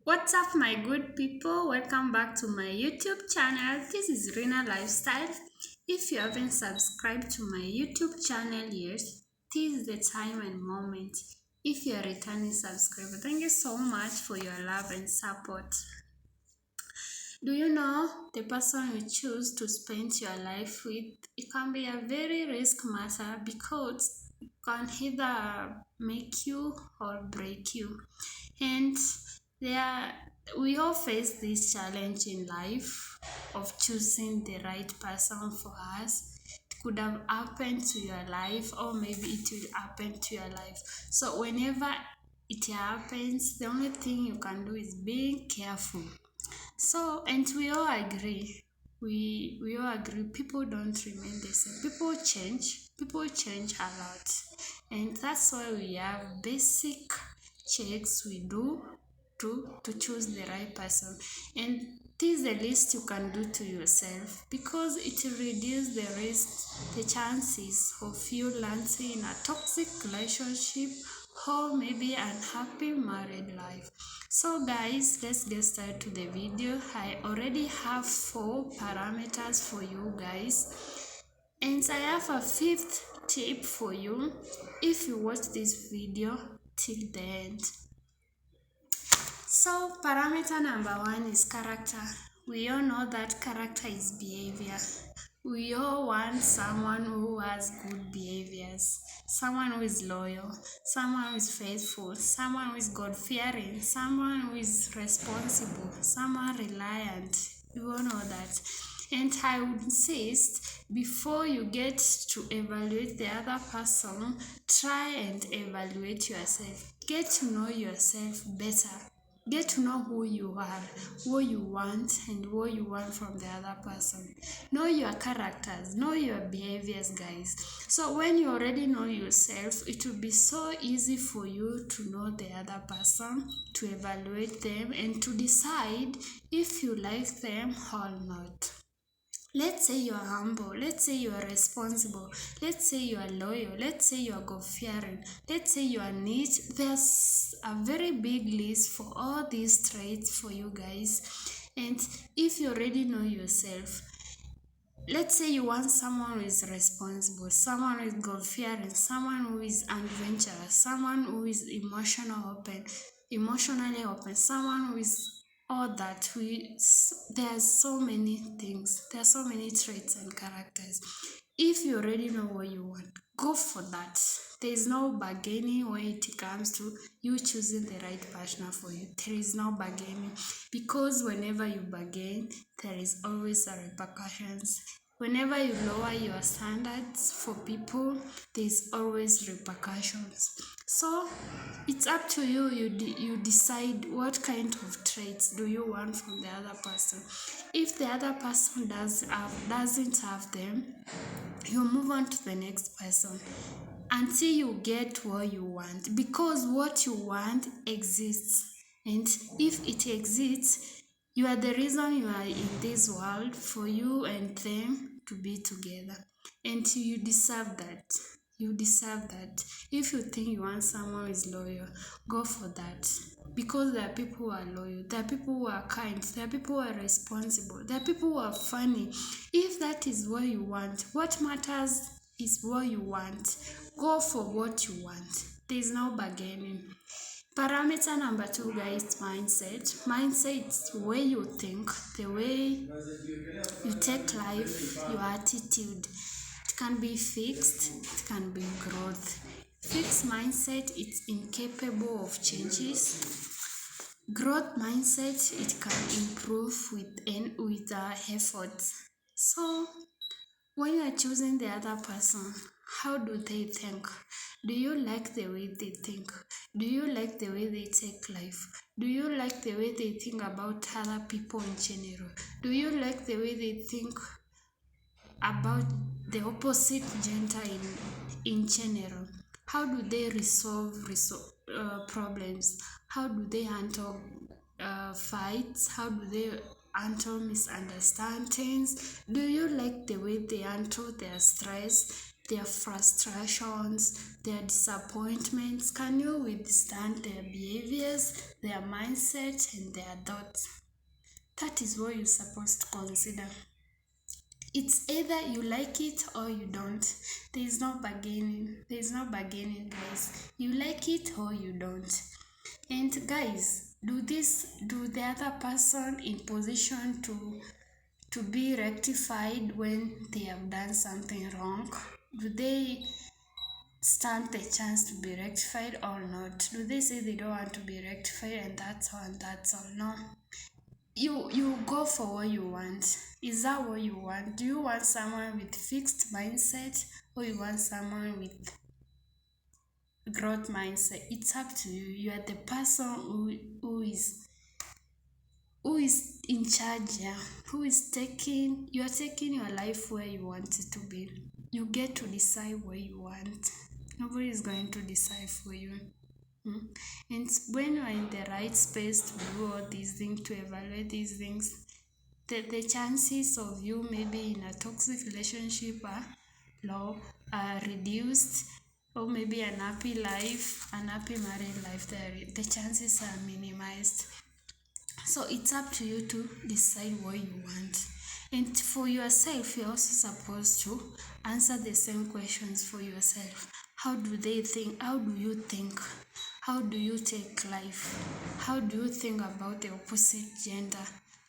What's up, my good people? Welcome back to my YouTube channel. This is Rina Lifestyle. If you haven't subscribed to my YouTube channel yet, this is the time and moment. If you're a returning subscriber, thank you so much for your love and support. Do you know the person you choose to spend your life with? It can be a very risk matter because it can either make you or break you. And there, we all face this challenge in life of choosing the right person for us. It could have happened to your life, or maybe it will happen to your life. So, whenever it happens, the only thing you can do is being careful. So, and we all agree. We all agree people don't remain the same. People change a lot. And that's why we have basic checks we do to choose the right person. And this is the least you can do to yourself because it will reduce the risk, the chances of you landing in a toxic relationship or maybe unhappy married life. So guys, let's get started to the video. I already have 4 parameters for you guys, and I have a fifth tip for you if you watch this video till the end. So parameter number 1 is character. We all know that character is behavior. We all want someone who has good behaviors, someone who is loyal, someone who is faithful, someone who is God fearing, someone who is responsible, someone reliant. You all know that. And I would insist before you get to evaluate the other person, try and evaluate yourself. Get to know yourself better. Get to know who you are, what you want, and what you want from the other person. Know your characters, know your behaviors, guys. So, when you already know yourself, it will be so easy for you to know the other person, to evaluate them, and to decide if you like them or not. Let's say you are humble, let's say you are responsible, let's say you are loyal, let's say you are God fearing, let's say you are neat. There's a very big list for all these traits for you guys. And if you already know yourself, let's say you want someone who is responsible, someone who is God fearing, someone who is adventurous, someone who is emotionally open, someone who is all that. There's so many things, there are so many traits and characters. If you already know what you want, go for that. There is no bargaining when it comes to you choosing the right partner for you. There is no bargaining because whenever you bargain, there is always a repercussions. Whenever you lower your standards for people, there's always repercussions. So it's up to you. You decide what kind of traits do you want from the other person. If the other person doesn't have them, you move on to the next person until you get what you want, because what you want exists. And if it exists, you are the reason you are in this world, for you and them to be together. And you deserve that. You deserve that. If you think you want someone who is loyal, go for that. Because there are people who are loyal, there are people who are kind, there are people who are responsible, there are people who are funny. If that is what you want, what matters is what you want. Go for what you want. There is no bargaining. Parameter number 2, guys, mindset. Mindset is the way you think, the way you take life, your attitude. It can be fixed, it can be growth. Fixed mindset, it's incapable of changes. Growth mindset, it can improve with effort. So when you are choosing the other person, how do they think? Do you like the way they think? Do you like the way they take life? Do you like the way they think about other people in general? Do you like the way they think about the opposite gender in general? How do they resolve problems? How do they handle fights? How do they handle misunderstandings? Do you like the way they handle their stress? their frustrations, their disappointments? Can you withstand their behaviors, their mindset, and their thoughts? That is what you're supposed to consider. It's either you like it or you don't. There is no bargaining. There is no bargaining, guys. You like it or you don't. And guys, do the other person in position to be rectified when they have done something wrong? Do they stand the chance to be rectified or not? Do they say they don't want to be rectified and that's all and that's all? No. You go for what you want. Is that what you want? Do you want someone with fixed mindset or you want someone with growth mindset? It's up to you. You are the person who is in charge, yeah. Who is taking you are taking your life where you want it to be. You get to decide what you want. Nobody is going to decide for you. Mm. And when you are in the right space to do all these things, to evaluate these things, the chances of you maybe in a toxic relationship are low, are reduced, or maybe an happy life, an happy married life, the chances are minimized. So it's up to you to decide what you want. And for yourself, you're also supposed to answer the same questions for yourself. How do they think? How do you think? How do you take life? How do you think about the opposite gender?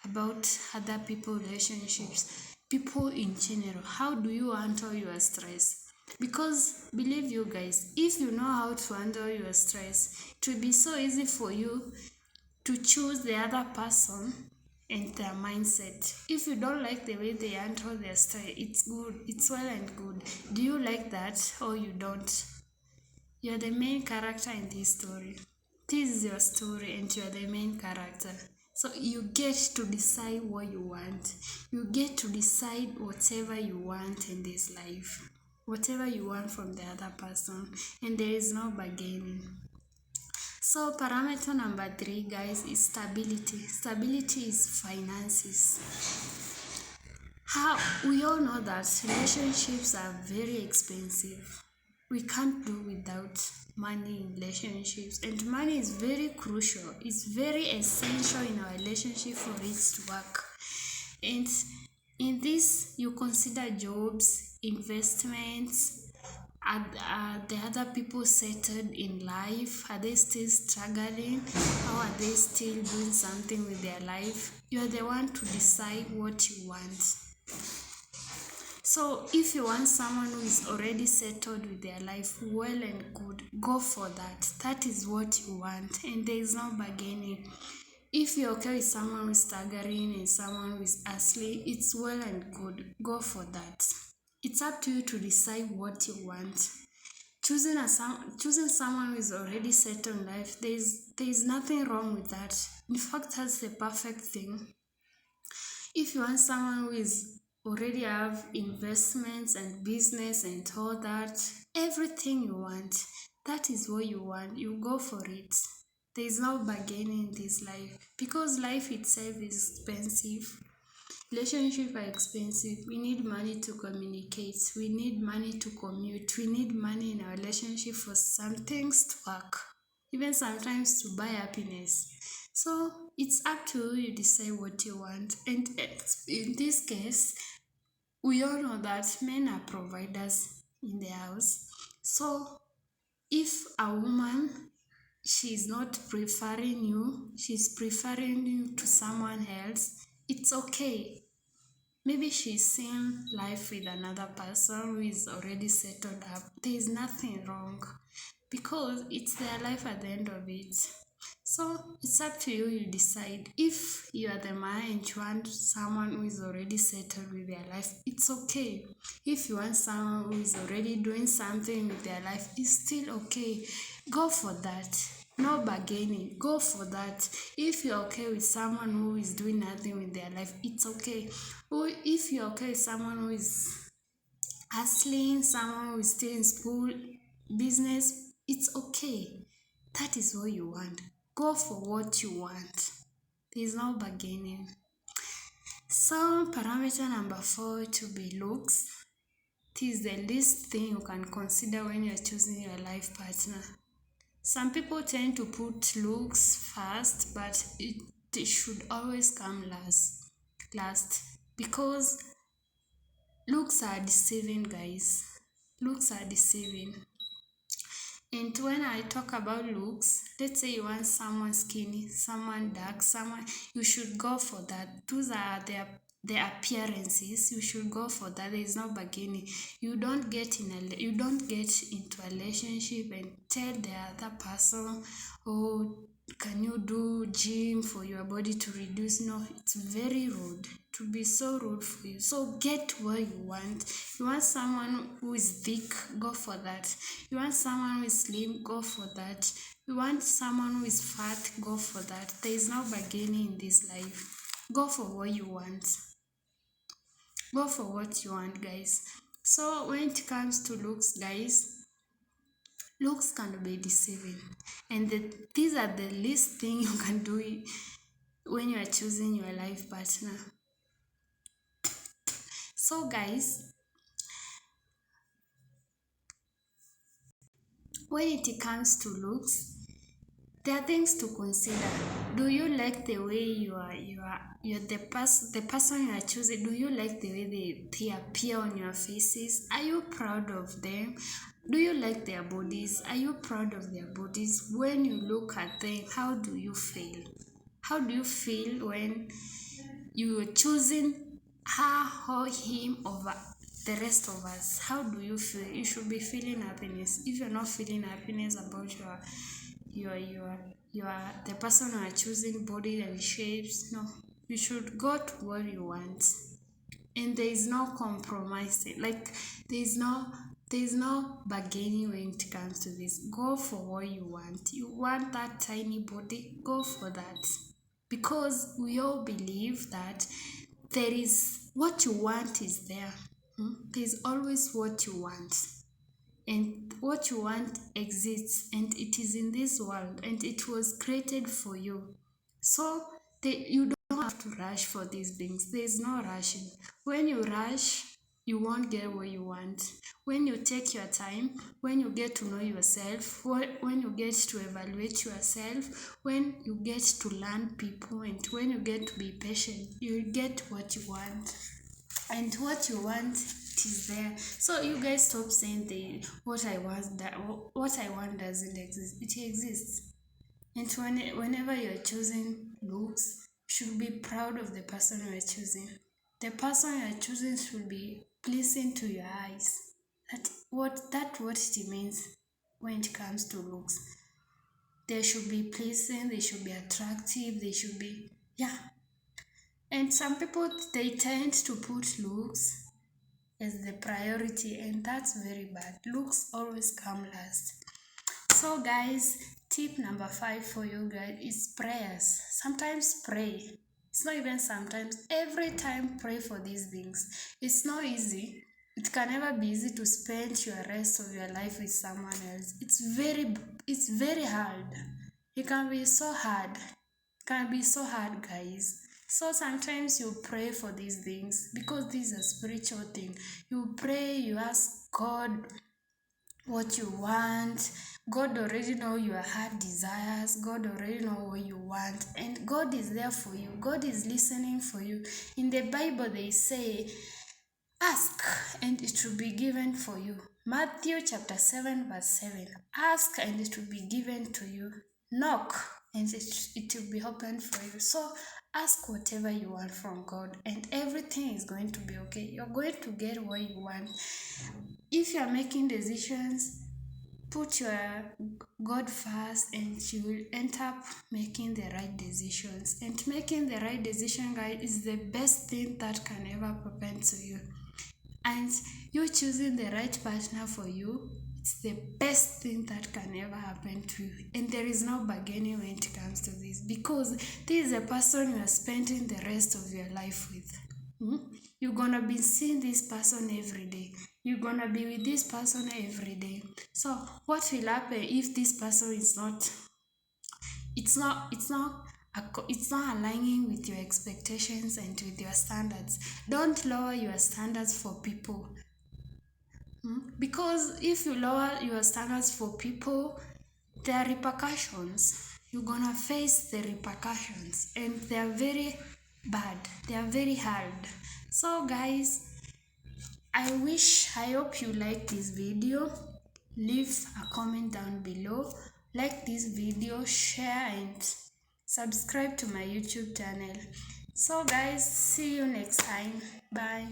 About other people relationships? People in general? How do you handle your stress? Because believe you guys, if you know how to handle your stress, it will be so easy for you to choose the other person and their mindset. If you don't like the way they handle their style, it's good, it's well and good. Do you like that or you don't? You're the main character in this story. This is your story and you're the main character. So you get to decide what you want. You get to decide whatever you want in this life. Whatever you want from the other person. And there is no bargaining. So parameter number 3, guys, is stability. Stability is finances. How we all know that relationships are very expensive. We can't do without money in relationships, and money is very crucial. It's very essential in our relationship for it to work. And in this, you consider jobs, investments. Are the other people settled in life? Are they still struggling? How are they still doing something with their life? You are the one to decide what you want. So if you want someone who is already settled with their life, well and good, go for that. That is what you want, and there is no bargaining. If you're okay with someone who is staggering and someone who is hustling, it's well and good. Go for that. It's up to you to decide what you want. Choosing someone who is already settled in life, there is nothing wrong with that. In fact, that's the perfect thing. If you want someone who is already have investments and business and all that, everything you want, that is what you want, you go for it. There is no bargaining in this life because life itself is expensive. Relationships are expensive. We need money to communicate. We need money to commute. We need money in our relationship for some things to work. Even sometimes to buy happiness. So it's up to you. You decide what you want. And in this case, we all know that men are providers in the house. So if a woman, she's not preferring you, she's preferring you to someone else, it's okay. Maybe she's seeing life with another person who is already settled up. There is nothing wrong because it's their life at the end of it. So it's up to you. You decide. If you are the man and you want someone who is already settled with their life, it's okay. If you want someone who is already doing something with their life, it's still okay. Go for that. No bargaining. Go for that. If you're okay with someone who is doing nothing with their life, it's okay. Or if you're okay with someone who is hustling, someone who is still in school, business, it's okay. That is what you want. Go for what you want. There's no bargaining. So parameter number 4 to be looks. It is the least thing you can consider when you're choosing your life partner. Some people tend to put looks first, but it should always come last because looks are deceiving, guys. Looks are deceiving. And when I talk about looks, let's say you want someone skinny, someone dark, someone, you should go for that. Those are their appearances. You should go for that. There is no bargaining. You don't get into a relationship and tell the other person, oh, can you do gym for your body to reduce? No, it's very rude. To be so rude for you. So get what you want. You want someone who is thick, go for that. You want someone who is slim, go for that. You want someone who is fat, go for that. There is no bargaining in this life. Go for what you want. Go for what you want, guys. So when it comes to looks, guys, looks can be deceiving, and these are the least thing you can do when you are choosing your life partner. So guys, when it comes to looks, there are things to consider. Do you like the way you're the person you are choosing? Do you like the way they appear on your faces? Are you proud of them? Do you like their bodies? Are you proud of their bodies? When you look at them, how do you feel? How do you feel when you are choosing her or him over the rest of us? How do you feel? You should be feeling happiness. If you're not feeling happiness about your the person you are choosing, body and shapes, no, you should go to what you want. And there is no compromising, like there is no bargaining when it comes to this. Go for what you want. You want that tiny body, go for that, because we all believe that there is what you want is there. There's always what you want, and what you want exists, and it is in this world, and it was created for you. So you don't have to rush for these things. There's no rushing. When you rush, you won't get what you want. When you take your time, when you get to know yourself, when you get to evaluate yourself, when you get to learn people, and when you get to be patient, you get what you want. And what you want, it is there. So you guys stop saying what I want doesn't exist. It exists. And whenever you're choosing looks, you should be proud of the person you're choosing. The person you're choosing should be pleasing to your eyes. What it means when it comes to looks. They should be pleasing, they should be attractive, they should be, yeah. And some people, they tend to put looks as the priority, and that's very bad. Looks always come last. So guys, tip number 5 for you guys is prayers. Sometimes pray. It's not even sometimes, every time pray for these things. It's not easy. It can never be easy to spend your rest of your life with someone else. It's very hard. It can be so hard. It can be so hard, guys. So sometimes you pray for these things because this is a spiritual thing. You pray, you ask God what you want. God already know your heart desires. God already know what you want, and God is there for you. God is listening for you. In the Bible they say, ask and it will be given for you. Matthew chapter 7 verse 7. Ask and it will be given to you. Knock and it will be opened for you. So ask whatever you want from God, and everything is going to be okay. You're going to get what you want. If you are making decisions, put your God first, and you will end up making the right decisions. And making the right decision, guys, is the best thing that can ever happen to you. And you choosing the right partner for you, it's the best thing that can ever happen to you. And there is no bargaining when it comes to this, because this is a person you are spending the rest of your life with. You're gonna be seeing this person every day. You're gonna be with this person every day. So what will happen if this person is not, it's not aligning with your expectations and with your standards? Don't lower your standards for people. Because if you lower your standards for people, there are repercussions. You're gonna face the repercussions, and they are very bad, they are very hard. So guys, I hope you like this video. Leave a comment down below, like this video, share, and subscribe to my YouTube channel. So guys, see you next time. Bye.